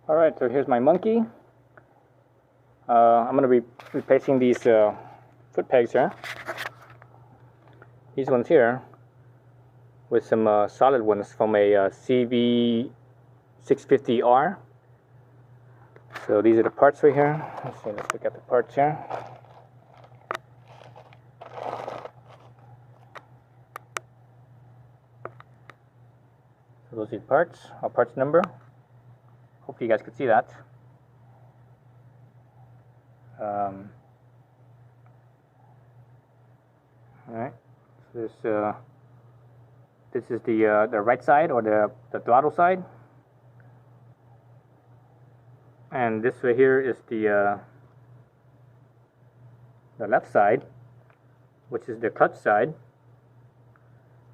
Alright, so here's my monkey. I'm going to be replacing these foot pegs here. These ones here with some solid ones from a CV650R. So these are the parts right here. Let's look at the parts here. So those are the parts, our parts number. Hopefully you guys can see that. Alright, so this is the right side, or the throttle side, and this right here is the left side, which is the clutch side,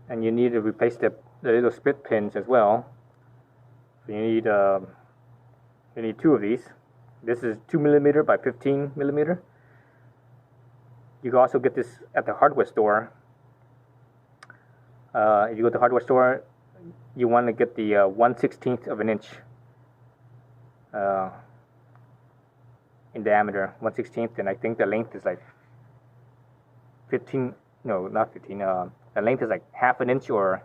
and you need to replace the little split pins as well. So you need two of these. This is 2mm by 15mm. You can also get this at the hardware store. If you go to the hardware store, you want to get the 1/16 of an inch in diameter, 1/16, and I think the length is like 15. No, not 15. The length is like half an inch, or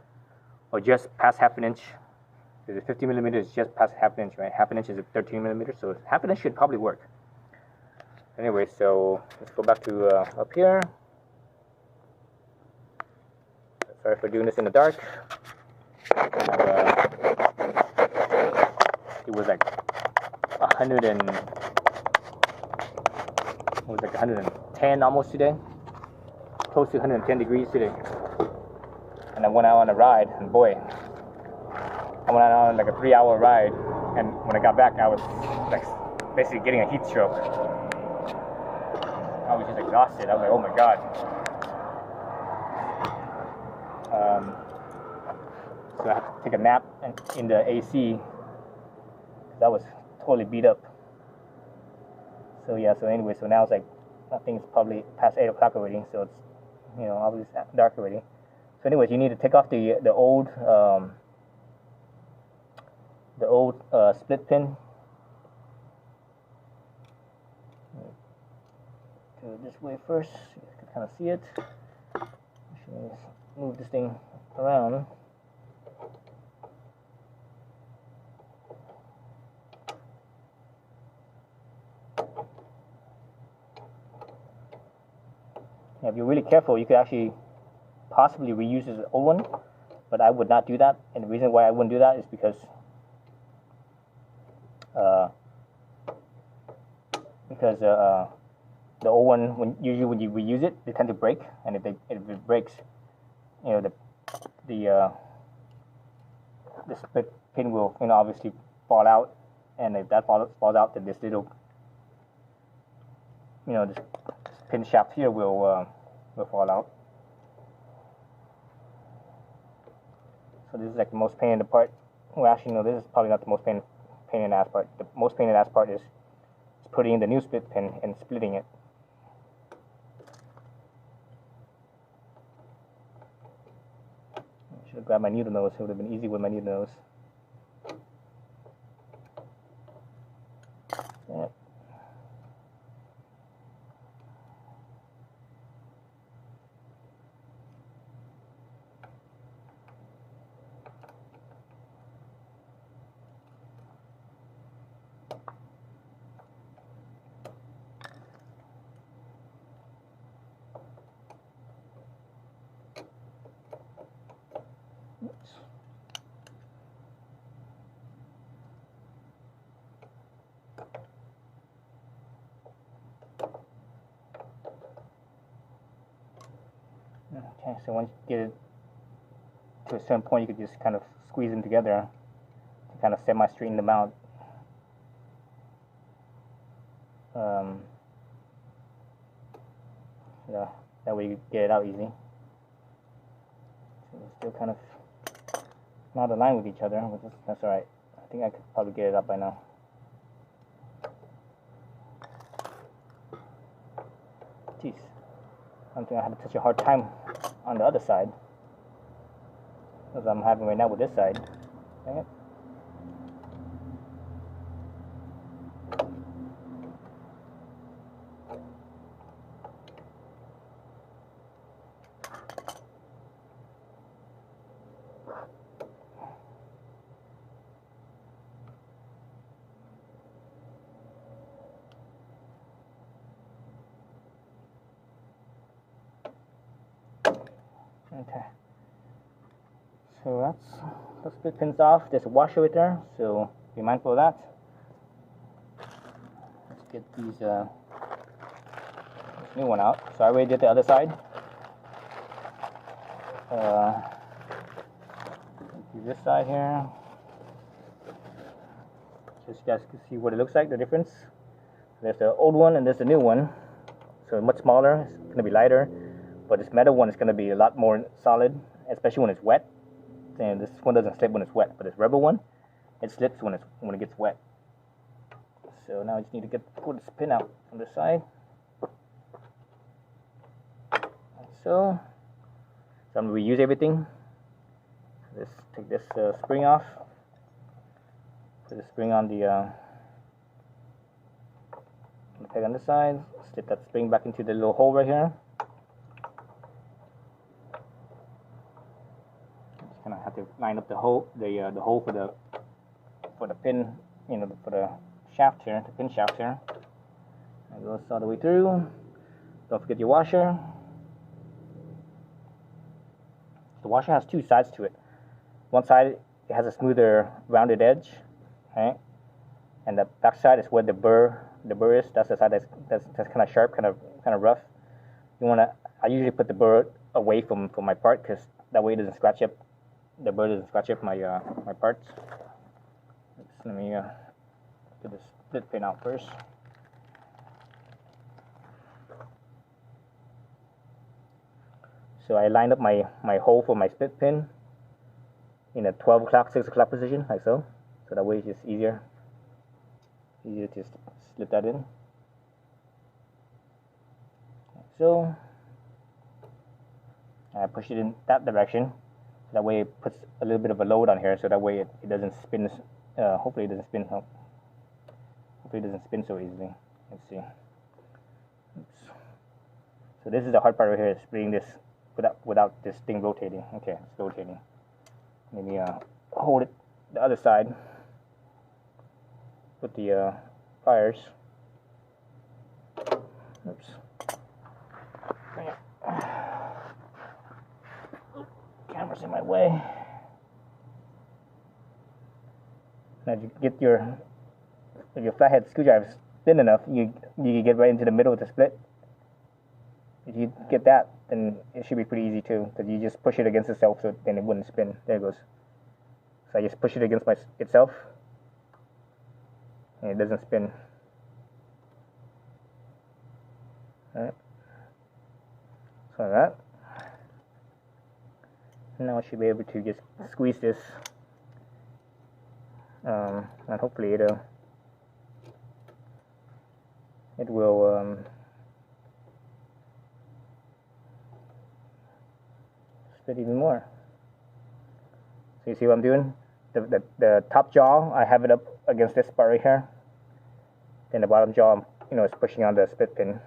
just past half an inch. The 50mm is just past half an inch, right? Half an inch is 13mm, so half an inch should probably work. Anyway, so let's go back to up here. Sorry for doing this in the dark. It was like 110 almost today, close to 110 degrees today. And I went out on a ride, and boy, I went out on like a 3-hour ride, and when I got back, I was like basically getting a heat stroke. I was just exhausted. I was like, oh my god. So I had to take a nap in the AC. That was totally beat up. So yeah, so anyway, so now it's like, I think it's probably past 8 o'clock already, so it's, you know, obviously dark already. So anyways, you need to take off the old split pin. Do it this way first, so you can kind of see it. Move this thing around. Now, if you're really careful, you could actually possibly reuse this old one, but I would not do that. And the reason why I wouldn't do that is because the old one, usually when you reuse it, they tend to break, and if it breaks, you know, the split pin will, you know, obviously fall out, and if that falls out, then this little, you know, this pin shaft here will fall out. So this is like the most pain in the part. Well, actually, no, this is probably not the most pain in the ass part. The most pain in the ass part is putting in the new split pin and splitting it. I should have grabbed my needle nose. It would have been easy with my needle nose. Yeah. Okay, so once you get it to a certain point, you could just kind of squeeze them together to kind of semi-straighten them out. Yeah, that way you get it out easy. So they're still kind of not aligned with each other, but that's alright. I think I could probably get it up by now. Jeez. Something I had such a hard time on the other side as I'm having right now with this side. Dang it. Okay. So that's the split pins off. There's a washer right there, so be mindful of that. Let's get these this new one out. So I already did the other side. Do this side here. So you guys can see what it looks like, the difference. There's the old one and there's the new one. So much smaller, it's going to be lighter. But this metal one is going to be a lot more solid, especially when it's wet. And this one doesn't slip when it's wet, but this rubber one, it slips when it gets wet. So now I just need to pull this pin out from this side. Like so. So I'm going to reuse everything. Let's take this spring off. Put the spring on the peg on the side. Slip that spring back into the little hole right here. Just kind of have to line up the hole, the hole for the pin, you know, for the shaft here, the pin shaft here. It goes all the way through. Don't forget your washer. The washer has two sides to it. One side it has a smoother, rounded edge, right? And the back side is where the burr is. That's the side that's kind of sharp, kind of rough. You wanna. I usually put the burr away from my part because that way it doesn't scratch up. The burr doesn't scratch up my my parts. Let me get this split pin out first. So I lined up my hole for my split pin in a 12 o'clock, 6 o'clock position, like so. So that way it's just easier to slip that in. Like so. And I push it in that direction. That way it puts a little bit of a load on here, so that way it doesn't spin. Hopefully it doesn't spin. Hopefully it doesn't spin so easily. Let's see. Oops. So this is the hard part right here, is spinning this without this thing rotating. Okay, it's rotating. Maybe hold it the other side with the pliers. Oops. Camera's in my way. Now you get your flathead screwdriver thin enough, you can get right into the middle of the split. If you get that, then it should be pretty easy too, because you just push it against itself, so then it wouldn't spin. There it goes. So I just push it against itself, and it doesn't spin. Alright. So that. Now I should be able to just squeeze this, and hopefully it will split even more. So you see what I'm doing? The top jaw, I have it up against this part right here. Then the bottom jaw, you know, is pushing on the split pin.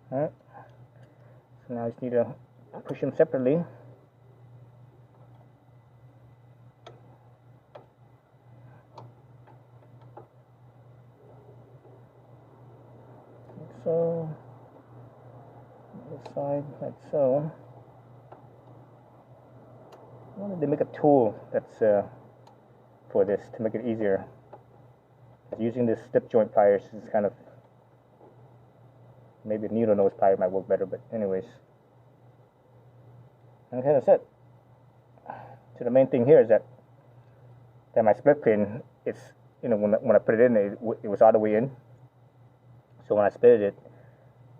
Alright, so now I just need to push them separately. Like so, this side, like so. I wanted to make a tool that's for this, to make it easier. Using this slip joint pliers is kind of, maybe a needle nose plier might work better, but anyways. Okay, that's it. So the main thing here is that my split pin, it's, you know, when I put it in, it was all the way in. So when I split it,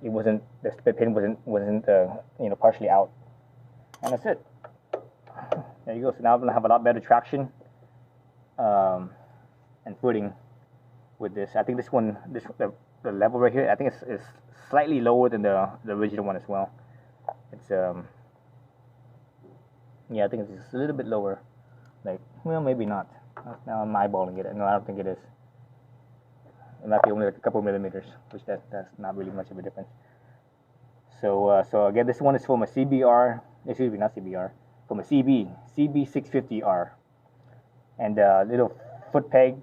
it wasn't, the split pin wasn't you know, partially out. And that's it. There you go. So now I'm gonna have a lot better traction and footing with this. I think this one, the the level right here, I think it's slightly lower than the original one as well. It's yeah, I think it's just a little bit lower. Like, well, maybe not. Now I'm eyeballing it. No, I don't think it is. It might be only like a couple millimeters, which that's not really much of a difference. So so again, this one is from a CBR. Excuse me, not CBR. From a CB650R, and the little foot peg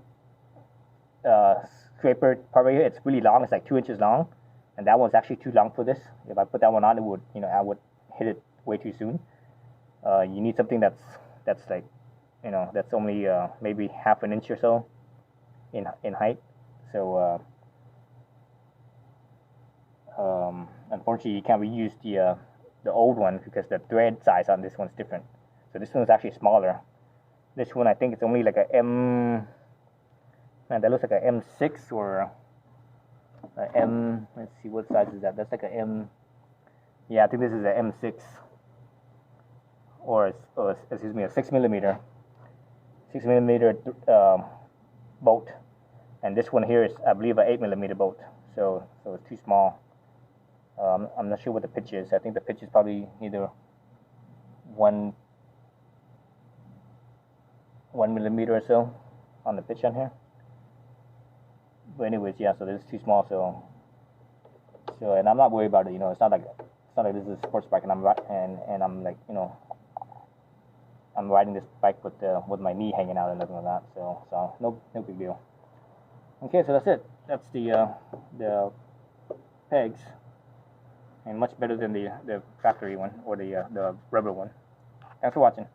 scraper part right here, it's really long. It's like 2 inches long, and that one's actually too long for this. If I put that one on, it would, you know, I would hit it way too soon. You need something that's like, you know, that's only maybe half an inch or so in height. So unfortunately, you can't reuse the old one because the thread size on this one's different. So this one's actually smaller. This one, I think it's only like a M. Man, that looks like a M6 or a M. Let's see, what size is that? That's like a M. Yeah, I think this is a M6 or excuse me, a 6mm, 6mm bolt, and this one here is, I believe, an 8mm bolt. So it's too small. I'm not sure what the pitch is. I think the pitch is probably either 1 millimeter or so on the pitch on here. But anyways, yeah. So this is too small. So and I'm not worried about it. You know, it's not like this is a sports bike, and I'm like, you know, I'm riding this bike with my knee hanging out and nothing like that. So no big deal. Okay, so that's it. That's the pegs, and much better than the factory one or the rubber one. Thanks for watching.